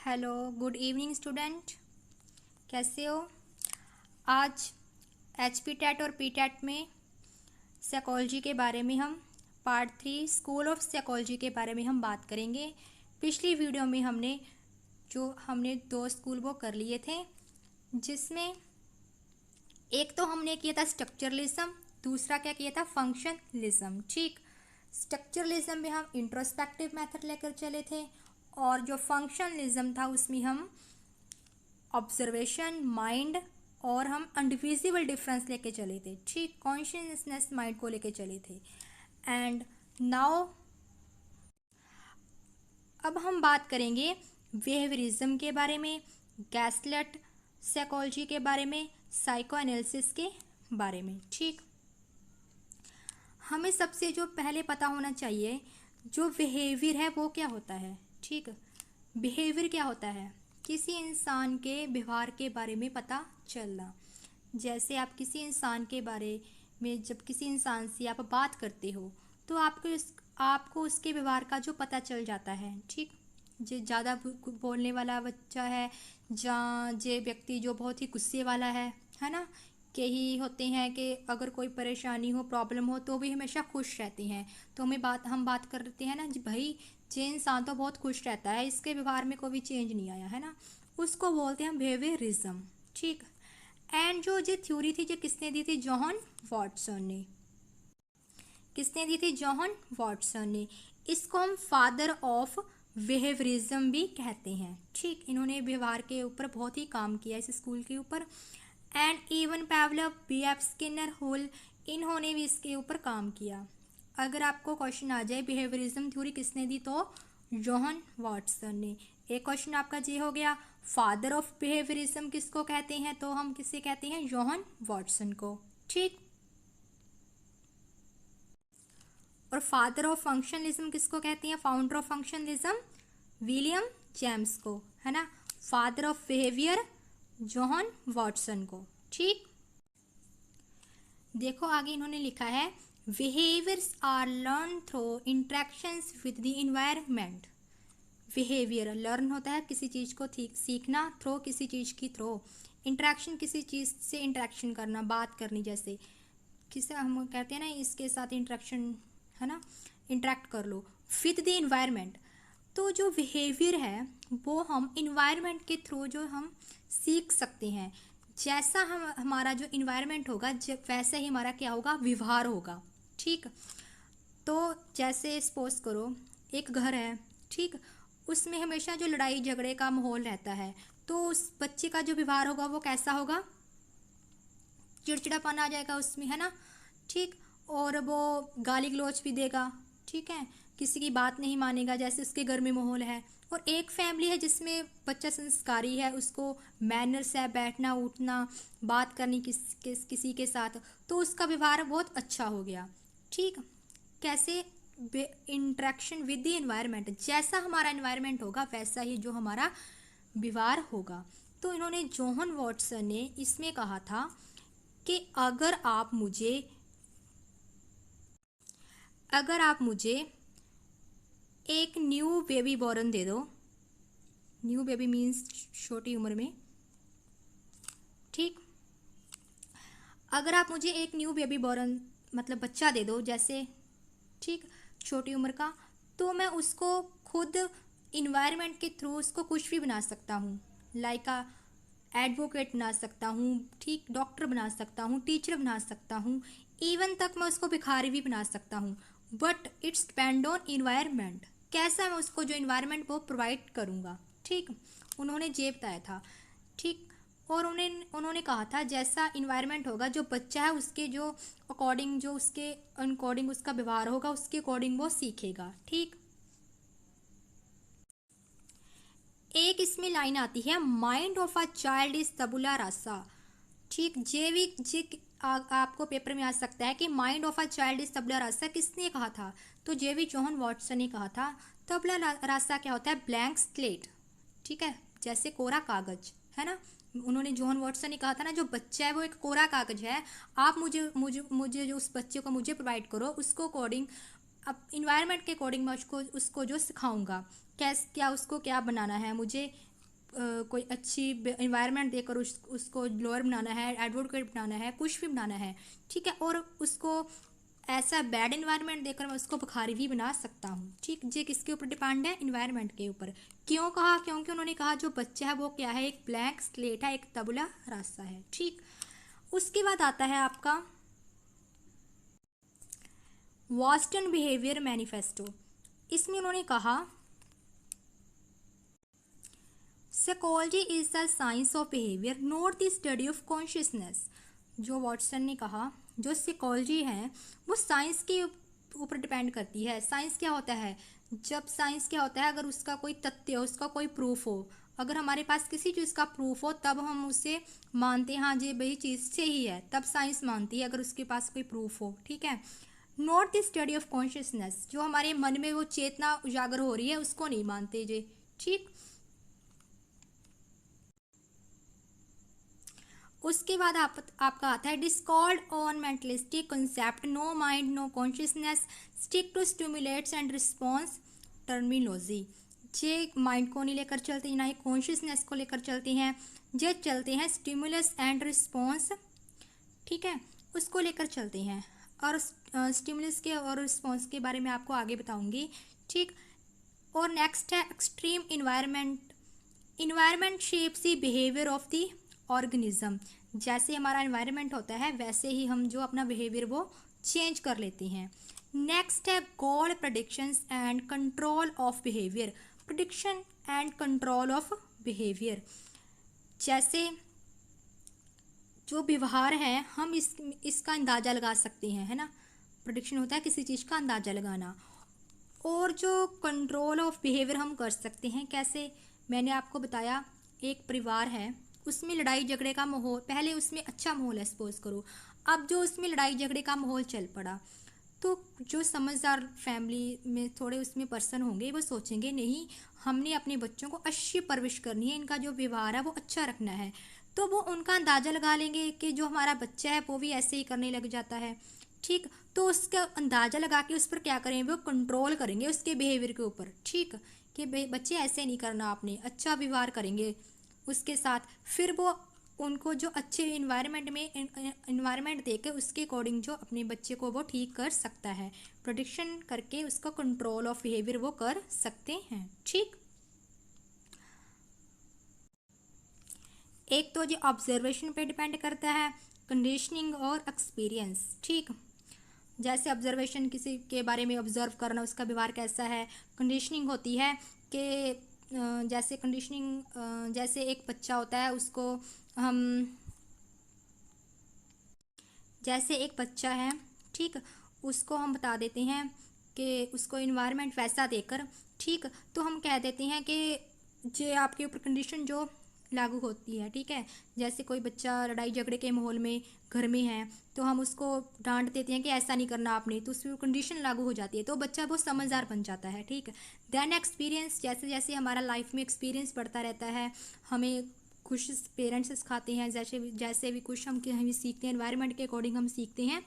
Hello, good evening student. कैसे हो? आज HP टेट और पी टेट में साइकोलॉजी के बारे में हम पार्ट 3 स्कूल ऑफ साइकोलॉजी के बारे में हम बात करेंगे। पिछली वीडियो में हमने दो स्कूल वो कर लिए थे, जिसमें एक तो हमने किया था स्ट्रक्चरलिज्म, दूसरा क्या किया था फंक्शनलिज्म। ठीक, स्ट्रक्चरलिज्म में हम इंट्रोस्पेक्टिव मेथड लेकर चले थे और जो फंक्शनलिज्म था उसमें हम ऑब्जर्वेशन, माइंड और हम अनडिविजिबल डिफरेंस लेके चले थे। ठीक, कॉन्शियसनेस माइंड को लेके चले थे। एंड नाउ अब हम बात करेंगे बिहेवियरिज्म के बारे में, गैस्लट साइकोलॉजी के बारे में, साइको एनालिसिस के बारे में। ठीक, हमें सबसे जो पहले पता होना चाहिए जो बिहेवियर है वो क्या होता है। ठीक, बिहेवियर क्या होता है? किसी इंसान के व्यवहार के बारे में पता चलना। जैसे आप किसी इंसान के बारे में जब किसी इंसान से आप बात करते हो तो आपको उसके व्यवहार का जो पता चल जाता है। ठीक, जो ज़्यादा बोलने वाला बच्चा है, जे व्यक्ति जो बहुत ही गुस्से वाला है ना। कई होते हैं कि अगर कोई परेशानी हो, प्रॉब्लम हो तो भी हमेशा खुश रहते हैं। तो हम बात करते हैं ना जी, भाई जे इंसान तो बहुत खुश रहता है, इसके व्यवहार में कोई भी चेंज नहीं आया है ना, उसको बोलते हैं बिहेवियरिज्म। ठीक, एंड जो थ्योरी थी जो किसने दी थी? जॉन वॉटसन ने। किसने दी थी? जॉन वॉटसन ने। इसको हम फादर ऑफ बिहेवियरिज्म भी कहते हैं। ठीक, इन्होंने व्यवहार के ऊपर बहुत ही काम किया इस स्कूल के ऊपर। And even Pavlov, B.F. Skinner, Hull, इन्होंने भी इसके ऊपर काम किया। अगर आपको क्वेश्चन आ जाए बिहेवियरिज्म थ्योरी किसने दी तो जॉन वॉटसन ने। एक क्वेश्चन आपका ये हो गया, फादर ऑफ बिहेवियरिज्म किसको कहते हैं? तो हम किसे कहते हैं? जॉन वॉटसन को। ठीक, और फादर ऑफ फंक्शनलिज्म किसको कहते हैं? Founder of functionalism William James को, है ना। Father of behaviour John Watson को। ठीक, देखो आगे इन्होंने लिखा है behaviours are learn through interactions with the environment. Behaviour learn होता है किसी चीज़ को सीखना, थ्रो किसी चीज़ की थ्रो, इंटरेक्शन किसी चीज़ से इंटरेक्शन करना, बात करनी। जैसे किसे हम कहते हैं ना, इसके साथ इंटरेक्शन, है ना, इंटरेक्ट कर लो विद द इन्वायरमेंट। तो जो बिहेवियर है वो हम इन्वायरमेंट के थ्रू जो हम सीख सकते हैं। जैसा हमारा जो इन्वायरमेंट होगा वैसे ही हमारा क्या होगा? व्यवहार होगा। ठीक, तो जैसे सपोज करो एक घर है, ठीक, उसमें हमेशा जो लड़ाई झगड़े का माहौल रहता है, तो उस बच्चे का जो व्यवहार होगा वो कैसा होगा? चिड़चिड़ापन आ जाएगा उसमें, है ना। ठीक, और वो गाली गलौज भी देगा। ठीक है, किसी की बात नहीं मानेगा जैसे उसके घर में माहौल है। और एक फैमिली है जिसमें बच्चा संस्कारी है, उसको मैनर्स है, बैठना उठना, बात करनी किसी के साथ, तो उसका व्यवहार बहुत अच्छा हो गया। ठीक, कैसे? इंटरेक्शन विद द एनवायरनमेंट, जैसा हमारा एनवायरनमेंट होगा वैसा ही जो हमारा व्यवहार होगा। तो इन्होंने जॉन वॉटसन ने इसमें कहा था कि अगर आप मुझे एक न्यू बेबी बॉर्न दे दो, न्यू बेबी मीन्स छोटी उम्र में। ठीक, अगर आप मुझे एक न्यू बेबी बॉर्न मतलब बच्चा दे दो जैसे, ठीक, छोटी उम्र का, तो मैं उसको खुद इन्वायरमेंट के थ्रू उसको कुछ भी बना सकता हूँ। लाइक एडवोकेट बना सकता हूँ, ठीक, डॉक्टर बना सकता हूँ, टीचर बना सकता हूँ, इवन तक मैं उसको भिखारी भी बना सकता हूँ। But it's depend on environment, कैसा मैं उसको जो इन्वायरमेंट वो प्रोवाइड करूँगा। ठीक, उन्होंने ये बताया था। ठीक, और उन्होंने कहा था जैसा इन्वायरमेंट होगा, जो बच्चा है उसके जो अकॉर्डिंग, जो उसके अकॉर्डिंग उसका व्यवहार होगा, उसके अकॉर्डिंग वो सीखेगा। ठीक, एक इसमें लाइन आती है, mind of a child is tabula rasa. ठीक, आपको पेपर में आ सकता है कि mind of a child is tabula rasa किसने कहा था? तो जेवी जॉन वॉटसन ने कहा था। तबला रासा क्या होता है? Blank slate. ठीक है, जैसे कोरा कागज, है ना। उन्होंने जॉन वॉटसन ने कहा था ना, जो बच्चा है वो एक कोरा कागज है, आप मुझे मुझे मुझे जो उस बच्चे को मुझे प्रोवाइड करो, उसको अकॉर्डिंग, अब इन्वायरमेंट के अकॉर्डिंग मैं उसको जो सिखाऊंगा, क्या उसको क्या बनाना है, मुझे कोई अच्छी इन्वायरमेंट देकर उसको लॉयर बनाना है, एडवोकेट बनाना है, कुछ भी बनाना है, ठीक है। और उसको ऐसा बैड इन्वायरमेंट देकर मैं उसको भिखारी भी बना सकता हूँ, ठीक। ये किसके ऊपर डिपेंड है? इन्वायरमेंट के ऊपर। क्यों कहा? क्योंकि उन्होंने कहा जो बच्चा है वो क्या है? एक ब्लैंक स्लेट है, एक तबला रास्ता है, ठीक। उसके बाद आता है आपका वास्टन बिहेवियर मैनिफेस्टो। इसमें उन्होंने कहा psychology is the science of behaviour not the study of consciousness. जो वाटसन ने कहा जो साइकोलॉजी है वो साइंस के ऊपर डिपेंड करती है। साइंस क्या होता है? जब साइंस क्या होता है, अगर उसका कोई तथ्य हो, उसका कोई प्रूफ हो, अगर हमारे पास किसी चीज़ का प्रूफ हो तब हम उसे मानते हैं, हाँ जी भाई चीज़ सही है, तब साइंस मानती है, अगर उसके पास कोई प्रूफ हो, ठीक है। Not the study of consciousness, जो हमारे मन में वो चेतना उजागर हो रही है उसको नहीं मानते जी, ठीक। उसके बाद आपका आता है discard on mentalistic concept no mind no consciousness stick to stimulates and response terminology. ये माइंड को नहीं लेकर चलते, ना ही कॉन्शियसनेस को लेकर चलते हैं, ये चलते हैं स्टिमुलस एंड रिस्पॉन्स, ठीक है, उसको लेकर चलते हैं। और स्टिमुलस के और रिस्पॉन्स के बारे में आपको आगे बताऊंगी, ठीक। और नेक्स्ट है extreme environment. Environment shapes the behaviour of the organism. जैसे हमारा इन्वायरमेंट होता है वैसे ही हम जो अपना बिहेवियर वो चेंज कर लेते हैं। नेक्स्ट है goal predictions and control of behaviour. Prediction and control of behaviour, जैसे जो व्यवहार है हम इसका अंदाज़ा लगा सकते हैं, है ना। प्रेडिक्शन होता है किसी चीज़ का अंदाज़ा लगाना। और जो कंट्रोल ऑफ बिहेवियर हम कर सकते हैं कैसे? मैंने आपको बताया एक परिवार है, उसमें लड़ाई झगड़े का माहौल, पहले उसमें अच्छा माहौल है सपोज करो, अब जो उसमें लड़ाई झगड़े का माहौल चल पड़ा, तो जो समझदार फैमिली में थोड़े उसमें पर्सन होंगे वो सोचेंगे नहीं, हमने अपने बच्चों को अच्छी परवरिश करनी है, इनका जो व्यवहार है वो अच्छा रखना है, तो वो उनका अंदाज़ा लगा लेंगे कि जो हमारा बच्चा है वो भी ऐसे ही करने लग जाता है, ठीक। तो उसका अंदाज़ा लगा के उस पर क्या करेंगे? वो कंट्रोल करेंगे उसके बिहेवियर के ऊपर, ठीक, कि बच्चे ऐसे नहीं करना, आपने अच्छा व्यवहार करेंगे उसके साथ। फिर वो उनको जो अच्छे इन्वायरमेंट दे के उसके अकॉर्डिंग जो अपने बच्चे को वो ठीक कर सकता है, प्रेडिक्शन करके उसका कंट्रोल ऑफ बिहेवियर वो कर सकते हैं, ठीक। एक तो जो ऑब्जर्वेशन पे डिपेंड करता है, कंडीशनिंग और एक्सपीरियंस, ठीक। जैसे ऑब्जर्वेशन किसी के बारे में ऑब्जर्व करना, उसका व्यवहार कैसा है। कंडीशनिंग होती है कि जैसे कंडीशनिंग, जैसे एक बच्चा होता है उसको हम, जैसे एक बच्चा है, ठीक, उसको हम बता देते हैं कि उसको इन्वायरमेंट वैसा देकर, ठीक, तो हम कह देते हैं कि ये आपके ऊपर कंडीशन जो लागू होती है, ठीक है। जैसे कोई बच्चा लड़ाई झगड़े के माहौल में घर में है तो हम उसको डांट देते हैं कि ऐसा नहीं करना आपने, तो उसमें कंडीशन लागू हो जाती है, तो बच्चा वो समझदार बन जाता है, ठीक। देन एक्सपीरियंस, जैसे जैसे हमारा लाइफ में एक्सपीरियंस बढ़ता रहता है, हमें कुछ पेरेंट्स सिखाते हैं, जैसे जैसे भी कुछ हम सीखते हैं, एनवायरनमेंट के अकॉर्डिंग हम सीखते हैं,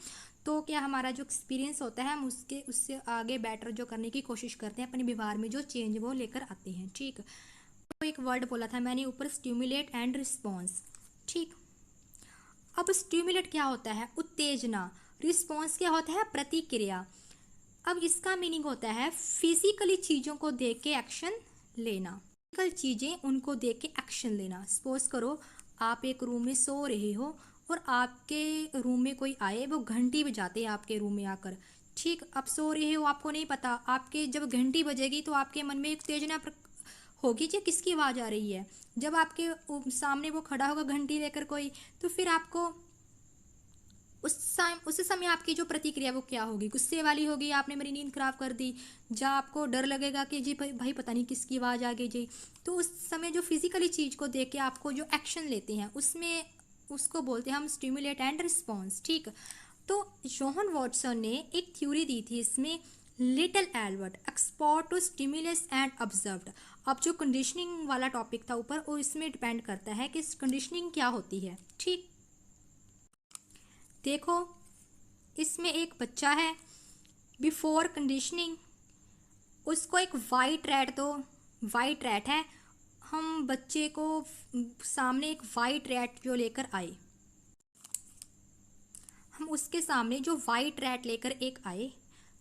तो क्या हमारा जो एक्सपीरियंस होता है हम उससे आगे बेटर जो करने की कोशिश करते हैं, अपने व्यवहार में जो चेंज वो लेकर आते हैं, ठीक। तो एक वर्ड बोला था मैंने ऊपर, स्टिमुलेट एंड रिस्पॉन्स, ठीक। अब स्टिमुलेट क्या होता है? उत्तेजना। रिस्पॉन्स क्या होता है? प्रतिक्रिया। अब इसका मीनिंग होता है फिजिकली चीज़ों को देख के एक्शन लेना, फिजिकल चीज़ें उनको देख के एक्शन लेना। सपोज करो आप एक रूम में सो रहे हो और आपके रूम में कोई आए, वो घंटी बजाते हैं आपके रूम में आकर, ठीक। आप सो रहे हो, आपको नहीं पता, आपके जब घंटी बजेगी तो आपके मन में एक उत्तेजना होगी जी किसकी आवाज़ आ रही है। जब आपके सामने वो खड़ा होगा घंटी लेकर कोई, तो फिर आपको उस समय आपकी जो प्रतिक्रिया वो क्या होगी? गुस्से वाली होगी, आपने मेरी नींद खराब कर दी, या आपको डर लगेगा कि जी भाई पता नहीं किसकी आवाज़ आ गई जी। तो उस समय जो फिजिकली चीज़ को देख के आपको जो एक्शन लेते हैं उसमें उसको बोलते हैं हम स्टिमुलेट एंड रिस्पॉन्स, ठीक। तो जॉन वॉटसन ने एक थ्योरी दी थी इसमें, little Albert export to stimulus and observed. अब जो कंडीशनिंग वाला टॉपिक था ऊपर, वो इसमें डिपेंड करता है कि कंडीशनिंग क्या होती है, ठीक। देखो इसमें एक बच्चा है, बिफोर कंडीशनिंग उसको एक वाइट रैट है, हम बच्चे को सामने एक वाइट रैट जो लेकर आए, हम उसके सामने जो वाइट रैट लेकर एक आए,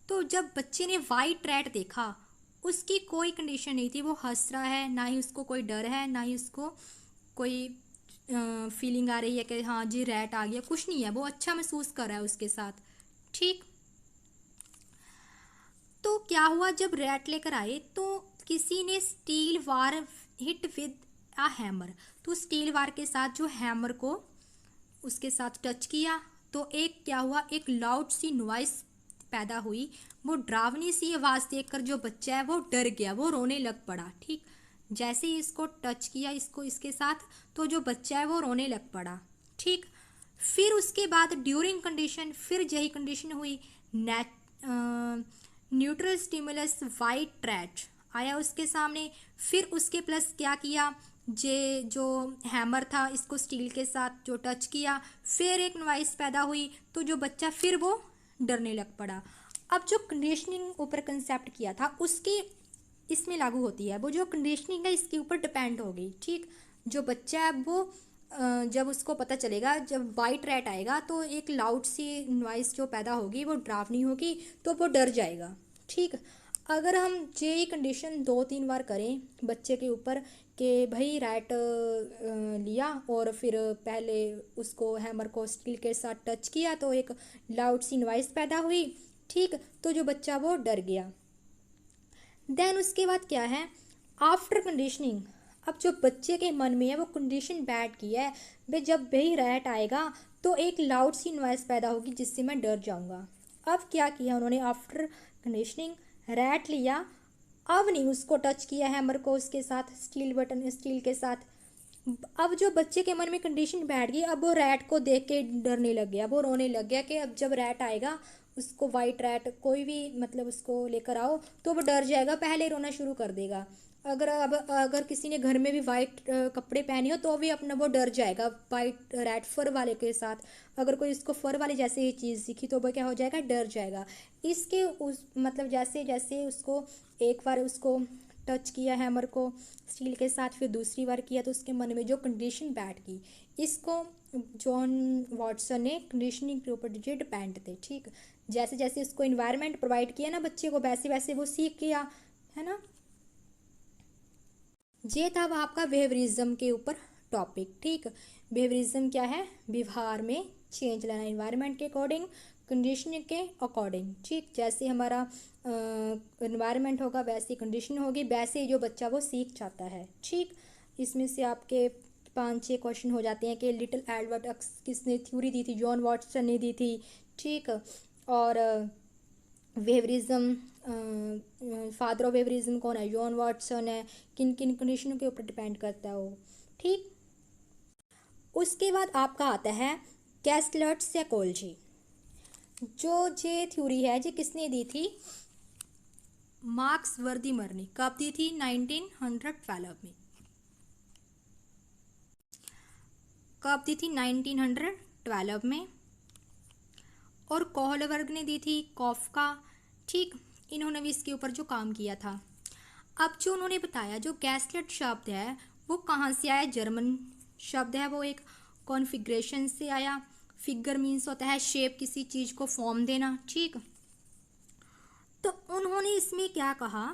तो जब बच्चे ने वाइट रैट देखा, उसकी कोई कंडीशन नहीं थी, वो हंस रहा है, ना ही उसको कोई डर है, ना ही उसको कोई फीलिंग आ रही है कि हाँ जी रैट आ गया, कुछ नहीं है, वो अच्छा महसूस कर रहा है उसके साथ। ठीक, तो क्या हुआ, जब रैट लेकर आए तो किसी ने steel war hit with a hammer, तो स्टील वार के साथ जो हैमर को उसके साथ टच किया, तो एक क्या हुआ, एक लाउड सी नॉइस पैदा हुई। वो डरावनी सी आवाज़ देखकर जो बच्चा है वो डर गया, वो रोने लग पड़ा। ठीक, जैसे ही इसको टच किया इसको इसके साथ, तो जो बच्चा है वो रोने लग पड़ा। ठीक, फिर उसके बाद ड्यूरिंग कंडीशन फिर यही कंडीशन हुई, नेट न्यूट्रल स्टिमुलस वाइट ट्रैट आया उसके सामने, फिर उसके प्लस क्या किया, जे जो हैमर था इसको स्टील के साथ जो टच किया, फिर एक नॉइस पैदा हुई, तो जो बच्चा फिर वो डरने लग पड़ा। अब जो कंडीशनिंग ऊपर कंसेप्ट किया था उसकी इसमें लागू होती है, वो जो कंडीशनिंग है इसके ऊपर डिपेंड होगी। ठीक, जो बच्चा है वो जब उसको पता चलेगा, जब वाइट रैट आएगा तो एक लाउड सी नॉइस जो पैदा होगी वो डरावनी होगी, तो वो डर जाएगा। ठीक, अगर हम ये कंडीशन 2-3 बार करें बच्चे के ऊपर कि भाई रैट लिया और फिर पहले उसको हैमर को स्टील के साथ टच किया तो एक लाउड सी नॉइस पैदा हुई। ठीक, तो जो बच्चा वो डर गया। देन उसके बाद क्या है, आफ्टर कंडीशनिंग, अब जो बच्चे के मन में है वो कंडीशन बैठ की है, भाई जब वही रैट आएगा तो एक लाउड सी नॉइस पैदा होगी जिससे मैं डर जाऊंगा। अब क्या किया उन्होंने, आफ्टर कंडीशनिंग रैट लिया, अब नहीं उसको टच किया हैमर को उसके साथ स्टील बटन स्टील के साथ। अब जो बच्चे के मन में कंडीशन बैठ गई, अब वो रैट को देख के डरने लग गया, वो रोने लग गया कि अब जब रैट आएगा उसको वाइट रैट कोई भी मतलब उसको लेकर आओ तो वो डर जाएगा, पहले रोना शुरू कर देगा। अगर किसी ने घर में भी वाइट कपड़े पहने हो तो भी अपना वो डर जाएगा वाइट रैट फर वाले के साथ। अगर कोई इसको फर वाली जैसे ही चीज़ दिखी तो वो क्या हो जाएगा, डर जाएगा। इसके उस मतलब जैसे जैसे उसको एक बार उसको टच किया हैमर को स्टील के साथ, फिर दूसरी बार किया तो उसके मन में जो कंडीशन बैठ गई, इसको जॉन वॉटसन ने कंडीशनिंग के ऊपर जो डिपेंड थे। ठीक, जैसे जैसे उसको इन्वायरमेंट प्रोवाइड किया ना बच्चे को, वैसे वैसे वो सीख गया, है ना। ये था वह आपका बिहेवियरिज्म के ऊपर टॉपिक। ठीक, बिहेवियरिज्म क्या है, व्यवहार में चेंज लाना इन्वायरमेंट के अकॉर्डिंग, कंडीशनिंग के अकॉर्डिंग। ठीक, जैसे हमारा इन्वायरमेंट होगा वैसी कंडीशन होगी, वैसे ही जो बच्चा वो सीख जाता है। ठीक, इसमें से आपके 5-6 क्वेश्चन हो जाते हैं कि लिटिल एडवर्ड किसने थ्योरी दी थी, जॉन वॉटसन ने दी थी। ठीक, और बिहेवियरिज्म फादर ऑफ बिहेवियरिज्म कौन है, जॉन वॉटसन है। किन किन कंडीशनों के ऊपर डिपेंड करता है वो। ठीक, उसके बाद आपका आता है गैस्लर्ट साइकोलॉजी। जो ये थ्योरी है ये किसने दी थी, मार्क्स वर्दीमर ने। कब दी थी, 1912 में। कब दी थी, 1912 में। और कोहलबर्ग ने दी थी, कॉफका। ठीक, इन्होंने भी इसके ऊपर जो काम किया था। अब जो उन्होंने बताया जो गैसलेट शब्द है वो कहाँ से आया, जर्मन शब्द है, वो एक कॉन्फ़िगरेशन से आया। फिगर मीन्स होता है शेप, किसी चीज़ को फॉर्म देना। ठीक, तो उन्होंने इसमें क्या कहा,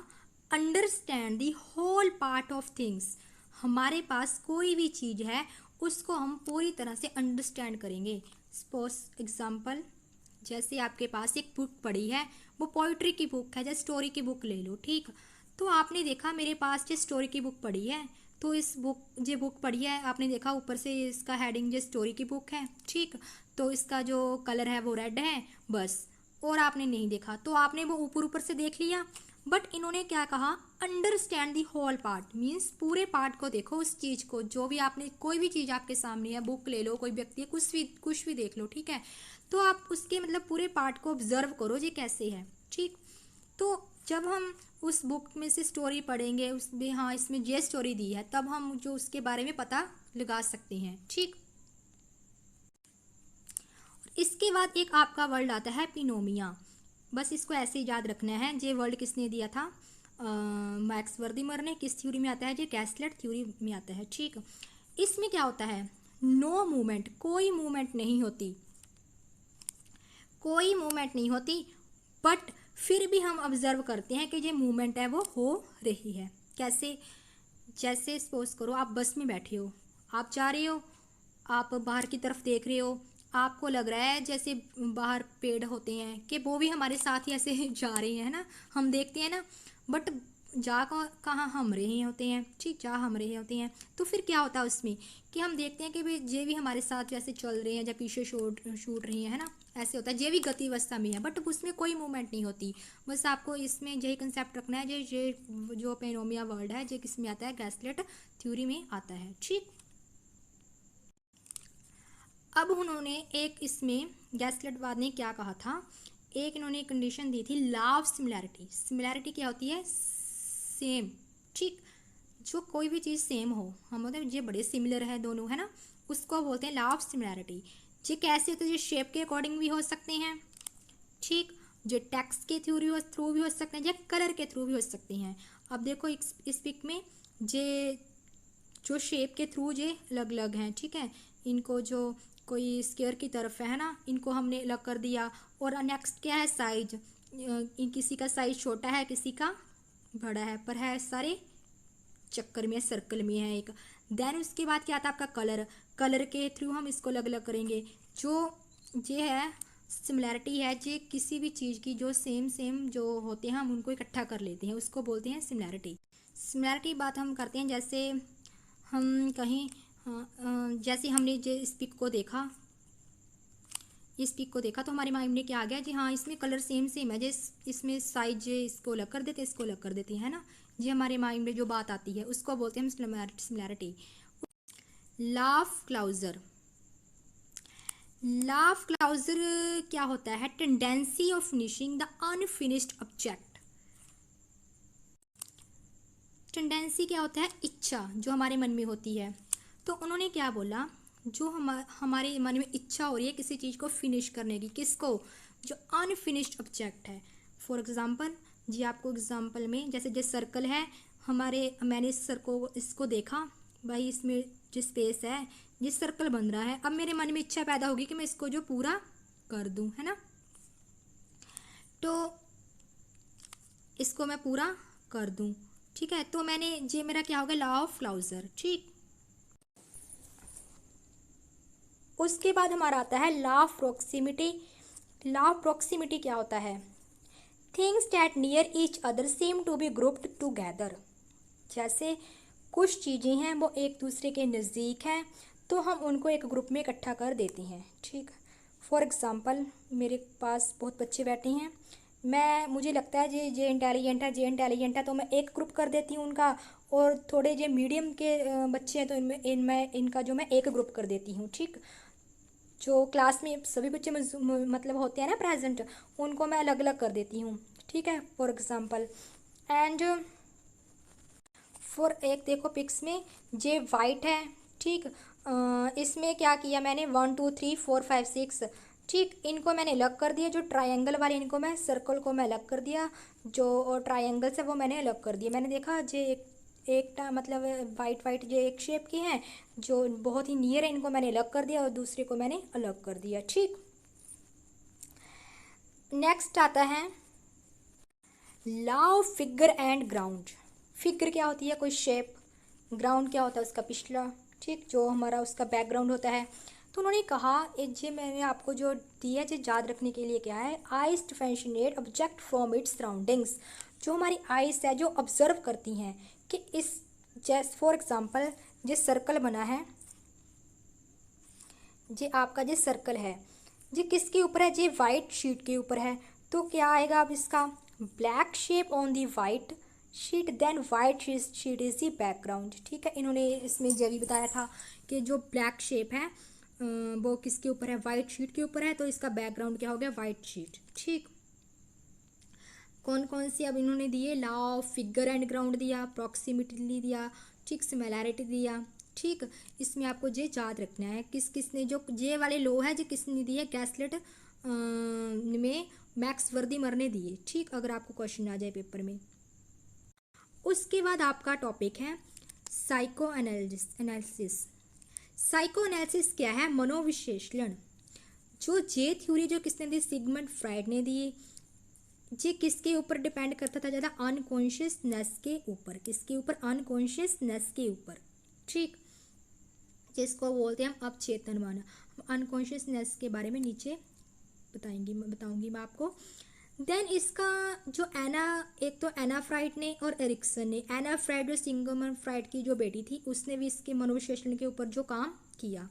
understand the whole part of things. हमारे पास कोई भी चीज़ है उसको हम पूरी तरह से अंडरस्टैंड करेंगे। सपोज एग्जांपल, जैसे आपके पास एक बुक पड़ी है, वो पोइट्री की बुक है, जैसे स्टोरी की बुक ले लो। ठीक, तो आपने देखा मेरे पास जो स्टोरी की बुक पड़ी है, तो इस बुक पढ़ी है, आपने देखा ऊपर से इसका हेडिंग जो स्टोरी की बुक है। ठीक, तो इसका जो कलर है वो रेड है बस, और आपने नहीं देखा, तो आपने वो ऊपर ऊपर से देख लिया। बट इन्होंने क्या कहा, understand the whole part, means पूरे पार्ट को देखो, उस चीज़ को, जो भी आपने कोई भी चीज़ आपके सामने है, बुक ले लो, कोई व्यक्ति है, कुछ भी देख लो। ठीक है, तो आप उसके मतलब पूरे पार्ट को ऑब्जर्व करो ये कैसे है। ठीक, तो जब हम उस बुक में से स्टोरी पढ़ेंगे, उसमें हाँ इसमें ये स्टोरी दी है, तब हम जो उसके बारे में पता लगा सकते हैं। ठीक, इसके बाद एक आपका वर्ड आता है पिनोमिया। बस इसको ऐसे ही याद रखना है, ये वर्ड किसने दिया था, मैक्सवर्दी ने किस थ्योरी में आता है, जो गैसलेट थ्योरी में आता है। ठीक, इसमें क्या होता है, नो मूवमेंट, कोई मूवमेंट नहीं होती, कोई मूवमेंट नहीं होती, बट फिर भी हम ऑब्जर्व करते हैं कि जो मूवमेंट है वो हो रही है। कैसे, जैसे सपोज करो आप बस में बैठे हो, आप जा रहे हो, आप बाहर की तरफ देख रहे हो, आपको लग रहा है जैसे बाहर पेड़ होते हैं कि वो भी हमारे साथ ही ऐसे जा रहे हैं ना, हम देखते हैं ना, बट जा कहाँ हम रहे होते हैं। ठीक, जा हम रहे होते हैं, तो फिर क्या होता है उसमें कि हम देखते हैं कि भाई ये भी हमारे साथ जैसे चल रहे हैं, जब पीछे शूट रही है ना, ऐसे होता है, ये भी गति अवस्था में है, बट उसमें कोई मूवमेंट नहीं होती। बस आपको इसमें यही कंसेप्ट रखना है, ये जो पेनोमिया वर्ड है, ये किस में आता है, गैसलेट थ्योरी में आता है। ठीक, अब उन्होंने एक इसमें गैसलेट बाद ने क्या कहा था, एक इन्होंने कंडीशन दी थी, लॉ ऑफ सिमिलैरिटी। सिमिलैरिटी क्या होती है, सेम। ठीक, जो कोई भी चीज़ सेम हो, हम मतलब ये बड़े सिमिलर है दोनों, है ना, उसको बोलते हैं लॉ ऑफ सिमिलैरिटी। ये कैसे होते हैं, ये शेप के अकॉर्डिंग भी हो सकते हैं। ठीक, जो टेक्स्ट के थ्रू भी हो सकते हैं, या कलर के थ्रू भी हो सकते हैं। अब देखो इस पिक में जे जो शेप के थ्रू ये अलग अलग हैं। ठीक है, इनको जो कोई स्क्वायर की तरफ है ना, इनको हमने अलग कर दिया। और नेक्स्ट क्या है, साइज, किसी का साइज छोटा है, किसी का बड़ा है, पर है सारे चक्कर में, सर्कल में है एक। देन उसके बाद क्या आता है आपका कलर, कलर के थ्रू हम इसको अलग अलग करेंगे। जो ये है सिमिलैरिटी है, जे किसी भी चीज़ की जो सेम सेम जो होते हैं, हम उनको इकट्ठा कर लेते हैं, उसको बोलते हैं सिमिलैरिटी। सिमिलैरिटी बात हम करते हैं, जैसे हम कहीं जैसे हमने जो इस पिक को देखा, इस पिक को देखा तो हमारे माइंड में क्या आ गया जी, हाँ इसमें कलर सेम सेम है, जैसे इसमें साइज इसको अलग कर देते, इसको अलग कर देते हैं ना, जी हमारे माइंड में जो बात आती है उसको बोलते हैं हम similarity. Law of closure, law of closure क्या होता है, tendency of finishing the unfinished object. Tendency क्या होता है, इच्छा जो हमारे मन में होती है। तो उन्होंने क्या बोला, जो हमारे मन में इच्छा हो रही है किसी चीज़ को फिनिश करने की, किसको, जो अनफिनिश्ड ऑब्जेक्ट है। फॉर एग्जांपल, जी आपको एग्जांपल में जैसे सर्कल है हमारे, मैंने इस सर्कल इसको देखा, भाई इसमें जो स्पेस है, जिस सर्कल बन रहा है, अब मेरे मन में इच्छा पैदा होगी कि मैं इसको जो पूरा कर दूं, है ना, तो इसको मैं पूरा कर दूं। ठीक है, तो मैंने ये मेरा क्या होगा, लॉ ऑफ क्लाउजर। ठीक, उसके बाद हमारा आता है law of proximity. Law of proximity क्या होता है, things that near each other seem to be grouped together. जैसे कुछ चीज़ें हैं वो एक दूसरे के नज़दीक हैं, तो हम उनको एक ग्रुप में इकट्ठा कर देते हैं। ठीक, फॉर एग्ज़ाम्पल मेरे पास बहुत बच्चे बैठे हैं, मुझे लगता है जे इंटेलिजेंट है, तो मैं एक ग्रुप कर देती हूँ उनका। और थोड़े जे मीडियम के बच्चे हैं, तो इनमें इनका जो मैं एक ग्रुप कर देती हूँ। ठीक, जो क्लास में सभी बच्चे मतलब होते हैं ना प्रेजेंट, उनको मैं अलग अलग कर देती हूँ। ठीक है, फॉर एग्ज़ाम्पल, एंड फॉर एक देखो पिक्स में जे वाइट है। ठीक, इसमें क्या किया मैंने, 1 2 3 4 5 6, ठीक, इनको मैंने अलग कर दिया। जो ट्रायंगल वाले, इनको मैं सर्कल को मैं अलग कर दिया, जो ट्रायंगल्स है वो मैंने अलग कर दिया। मैंने देखा जे एक मतलब वाइट वाइट जो एक शेप के हैं, जो बहुत ही नियर है, इनको मैंने अलग कर दिया और दूसरे को मैंने अलग कर दिया। ठीक, नेक्स्ट आता है law of figure and ground. Figure क्या होती है, कोई शेप, ग्राउंड क्या होता है उसका पिछला, ठीक, जो हमारा उसका बैकग्राउंड होता है। तो उन्होंने कहा, ये मैंने आपको जो दिया है याद रखने के लिए, क्या है, eyes differentiate object from its surroundings. जो हमारी आइज है जो ऑब्जर्व करती हैं कि इस, जैसे फॉर एग्जांपल जिस सर्कल बना है, ये आपका जो सर्कल है, ये किसके ऊपर है, ये वाइट शीट के ऊपर है। तो क्या आएगा अब इसका, black shape on the white sheet, then white sheet is the background. ठीक है, इन्होंने इसमें ये भी बताया था कि जो ब्लैक शेप है वो किसके ऊपर है, वाइट शीट के ऊपर है, तो इसका बैकग्राउंड क्या हो गया, वाइट शीट। ठीक, कौन कौन सी अब इन्होंने दिए, law of figure and ground दिया, प्रॉक्सिमिटी दिया, ठीक, सिमिलैरिटी दिया। ठीक, इसमें आपको ये याद रखना है किस किसने जो ये वाले लो है जो किसने दिए, गैसलेट में मैक्सवर्दी ने दिए। ठीक, अगर आपको क्वेश्चन आ जाए पेपर में। उसके बाद आपका टॉपिक है साइको एनालिसिस। साइको एनालिसिस क्या है? मनोविश्लेषण। जो जे थ्योरी जो किसने दी? सिगमंड फ्राइड ने दी। ये किसके ऊपर डिपेंड करता था ज़्यादा? अनकॉन्शियसनेस के ऊपर। किसके ऊपर? अनकॉन्शियसनेस के ऊपर। ठीक, जिसको बोलते हैं हम अवचेतन मन। अनकॉन्शियसनेस के बारे में नीचे बताऊंगी मैं आपको। देन इसका जो एक तो एना फ्राइड ने और एरिक्सन ने। एना फ्राइड जो सिगमंड फ्राइड की जो बेटी थी, उसने भी इसके मनोविश्लेषण के ऊपर जो काम किया।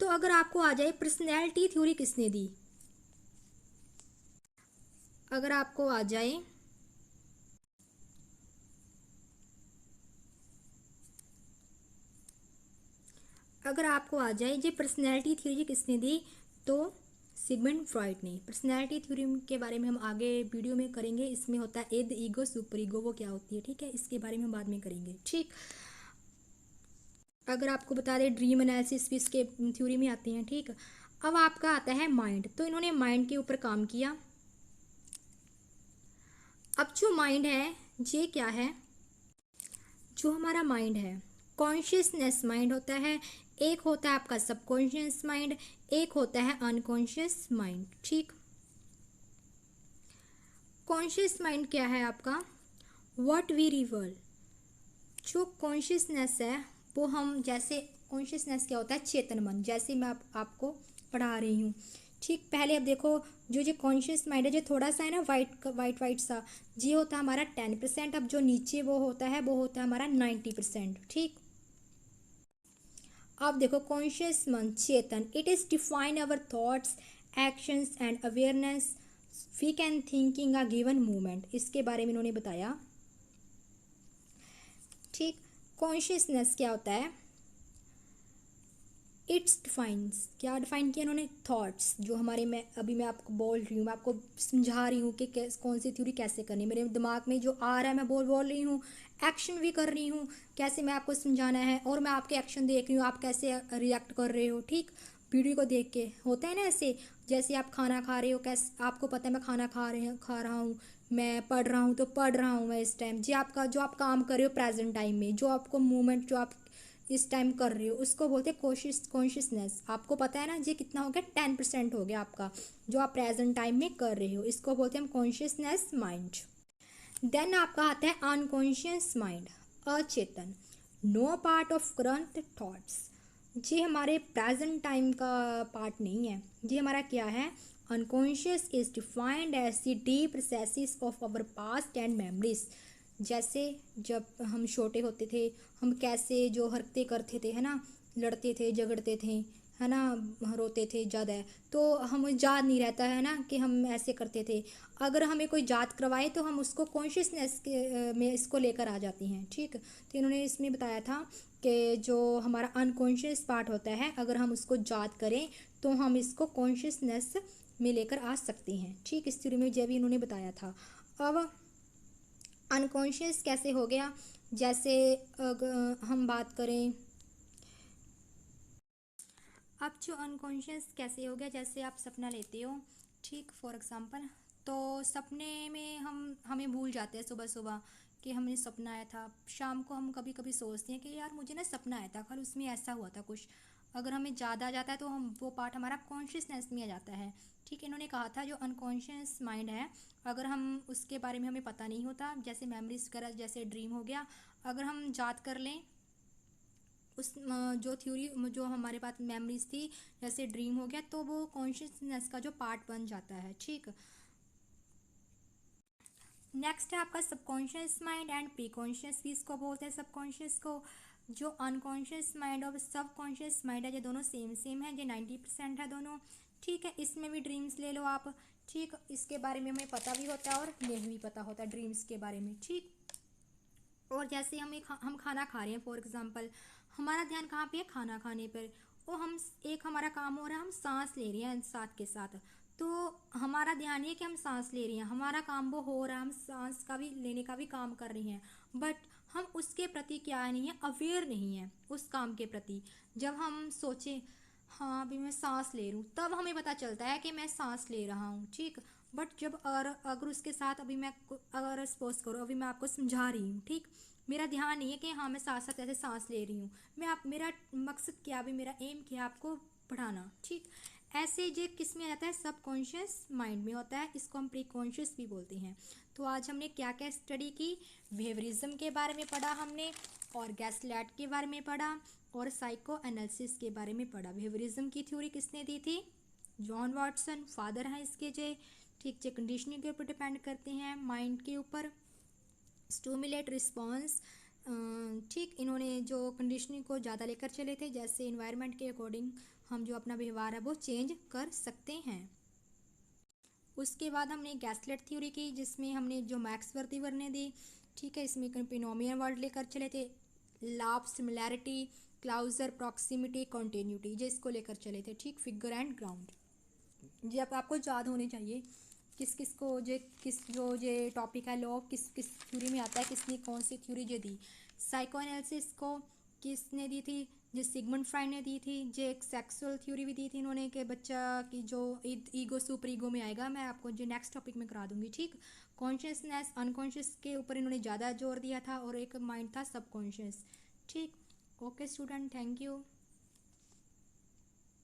तो अगर आपको आ जाए पर्सनैलिटी थ्योरी किसने दी, अगर आपको आ जाए ये पर्सनैलिटी थ्योरी किसने दी, तो सिगमंड फ्रॉइड ने। पर्सनैलिटी थ्योरी के बारे में हम आगे वीडियो में करेंगे। इसमें होता है इद, ईगो, सुपर ईगो, वो क्या होती है, ठीक है, इसके बारे में हम बाद में करेंगे। ठीक, अगर आपको बता दें ड्रीम एनालिसिस भी इसके थ्योरी में आते हैं। ठीक, अब आपका आता है माइंड। तो इन्होंने माइंड के ऊपर काम किया। अब जो माइंड है ये क्या है? जो हमारा माइंड है, कॉन्शियसनेस माइंड होता है, एक होता है आपका सबकॉन्शियस माइंड, एक होता है अनकॉन्शियस माइंड। ठीक, कॉन्शियस माइंड क्या है आपका? What we reveal. जो कॉन्शियसनेस है वो हम, जैसे कॉन्शियसनेस क्या होता है? चेतन मन। जैसे मैं आपको पढ़ा रही हूँ। ठीक, पहले अब देखो, जो कॉन्शियस माइंड है जो थोड़ा सा है ना वाइट सा, ये होता है हमारा 10%। अब जो नीचे वो होता है हमारा 90%। ठीक, अब देखो कॉन्शियस मन, चेतन, it is define our thoughts, actions and awareness we can thinking a given moment. इसके बारे में इन्होंने बताया। ठीक, कॉन्शियसनेस क्या होता है? इट्स डिफाइंस, क्या डिफाइन किया इन्होंने? थॉट्स, जो हमारे, मैं आपको बोल रही हूँ, मैं आपको समझा रही हूँ कि कौन सी थ्योरी कैसे करनी है। मेरे दिमाग में जो आ रहा है मैं बोल रही हूँ, एक्शन भी कर रही हूँ, कैसे मैं आपको समझाना है, और मैं आपके एक्शन देख रही हूँ, आप कैसे रिएक्ट कर रहे हो। ठीक, वीडियो को देख के होता है ना ऐसे। जैसे आप खाना खा रहे हो, कैसे आपको पता है मैं खाना खा रहा हूँ, मैं पढ़ रहा हूँ तो पढ़ रहा हूँ मैं इस टाइम। जी, आपका जो आप काम कर रहे हो प्रेजेंट टाइम में, जो आपको मूवमेंट जो आप इस टाइम कर रहे हो, उसको बोलते हैं कॉन्शियसनेस। आपको पता है ना ये कितना हो गया? 10% हो गया आपका, जो आप प्रेजेंट टाइम में कर रहे हो। इसको बोलते हैं हम कॉन्शियसनेस माइंड। देन आपका आता है अनकॉन्शियस माइंड, अचेतन, no part of current thoughts. ये हमारे प्रेजेंट टाइम का पार्ट नहीं है। ये हमारा क्या है? Unconscious is defined as the deep recesses of our past and memories. जैसे जब हम छोटे होते थे, हम कैसे जो हरकतें करते थे, है ना, लड़ते थे, झगड़ते थे, है ना, रोते थे ज़्यादा, तो हमें याद नहीं रहता है ना कि हम ऐसे करते थे। अगर हमें कोई याद करवाए तो हम उसको कॉन्शियसनेस के में इसको लेकर आ जाती हैं। ठीक, तो इन्होंने इसमें बताया था कि जो हमारा अनकॉन्शियस पार्ट होता है, अगर हम उसको याद करें तो हम इसको कॉन्शियसनेस में लेकर आ सकते हैं। ठीक, इस थ्योरी में जब भी इन्होंने बताया था। अब अनकॉन्शियस कैसे हो गया? जैसे अगर हम बात करें, अब जो अनकॉन्शियस कैसे हो गया, जैसे आप सपना लेते हो, ठीक, फॉर एग्जांपल, तो सपने में हमें भूल जाते हैं सुबह सुबह कि हमें सपना आया था। शाम को हम कभी कभी सोचते हैं कि यार मुझे ना सपना आया था कल, उसमें ऐसा हुआ था कुछ। अगर हमें ज़्यादा आ जाता है तो हम वो पार्ट हमारा कॉन्शियसनेस में आ जाता है। ठीक, इन्होंने कहा था जो अनकॉन्शियस माइंड है, अगर हम उसके बारे में हमें पता नहीं होता, जैसे मेमोरीज वगैरह, जैसे ड्रीम हो गया, अगर हम याद कर लें उस जो थ्योरी जो हमारे पास मेमोरीज थी, जैसे ड्रीम हो गया, तो वो कॉन्शियसनेस का जो पार्ट बन जाता है। ठीक, नेक्स्ट है आपका subconscious mind and pre conscious. इसको बोलते हैं सबकॉन्शियस को। जो अनकॉन्शियस माइंड और सबकॉन्शियस माइंड है, ये दोनों सेम है, ये 90% है दोनों। ठीक है, इसमें भी ड्रीम्स ले लो आप। ठीक, इसके बारे में हमें पता भी होता है और नहीं भी पता होता है ड्रीम्स के बारे में। ठीक, और जैसे हम खाना खा रहे हैं, फॉर एग्जांपल, हमारा ध्यान कहाँ पे है? खाना खाने पर। और हम एक हमारा काम हो रहा है, हम सांस ले रहे हैं साथ के साथ, तो हमारा ध्यान ये है कि हम सांस ले रहे हैं, हमारा काम वो हो रहा है, हम सांस का भी लेने का भी काम कर रही हैं, बट हम उसके प्रति क्या नहीं है? अवेयर नहीं है उस काम के प्रति। जब हम सोचें हाँ अभी मैं सांस ले रही हूँ, तब हमें पता चलता है कि मैं सांस ले रहा हूँ। ठीक, बट जब और अगर उसके साथ अभी मैं अगर सपोज करो अभी मैं आपको समझा रही हूँ, ठीक, मेरा ध्यान नहीं है कि हाँ मैं साथ साथ ऐसे सांस ले रही हूँ, मैं आप मेरा मकसद क्या, अभी मेरा एम क्या, आपको पढ़ाना, ठीक। ऐसे जो किस में आ जाता है, सबकॉन्शियस माइंड में होता है, इसको हम प्रीकॉन्शियस भी बोलते हैं। तो आज हमने क्या क्या स्टडी की, बिहेवियरिज्म के बारे में पढ़ा हमने, और गैसलाइट के बारे में पढ़ा, और साइको एनालिसिस के बारे में पढ़ा। बिहेवियरिज्म की थ्योरी किसने दी थी, जॉन वाटसन, फादर हैं इसके जे, ठीक, जो कंडीशनिंग के ऊपर डिपेंड करते हैं, माइंड के ऊपर, स्टूमुलेट रिस्पॉन्स, ठीक, इन्होंने जो कंडीशनिंग को ज़्यादा लेकर चले थे, जैसे इन्वायरमेंट के अकॉर्डिंग हम जो अपना व्यवहार है वो चेंज कर सकते हैं। उसके बाद हमने गैसलाइट थ्योरी की, जिसमें हमने जो मैक्स वर्दीवर ने दी, ठीक है, इसमें बिनोमियल वर्ड लेकर चले थे, law of similarity, closure, proximity, continuity, जो इसको लेकर चले थे, ठीक, फिगर एंड ग्राउंड। ये अब आपको याद होने चाहिए किस किस को जे किस जो ये टॉपिक है, लॉ किस किस थ्योरी में आता है, किसने कौन सी थ्योरी जो दी। साइको एनालिसिस को किसने दी थी, जो सिगमंड फ्राइड ने दी थी। जो एक सेक्सुअल थ्योरी भी दी थी इन्होंने कि बच्चा की जो ईगो सुपर ईगो में आएगा, मैं आपको जो नेक्स्ट टॉपिक में करा दूंगी, ठीक। कॉन्शियसनेस अनकॉन्शियस के ऊपर इन्होंने ज़्यादा जोर दिया था, और एक माइंड था सबकॉन्शियस, ठीक। Okay student, thank you.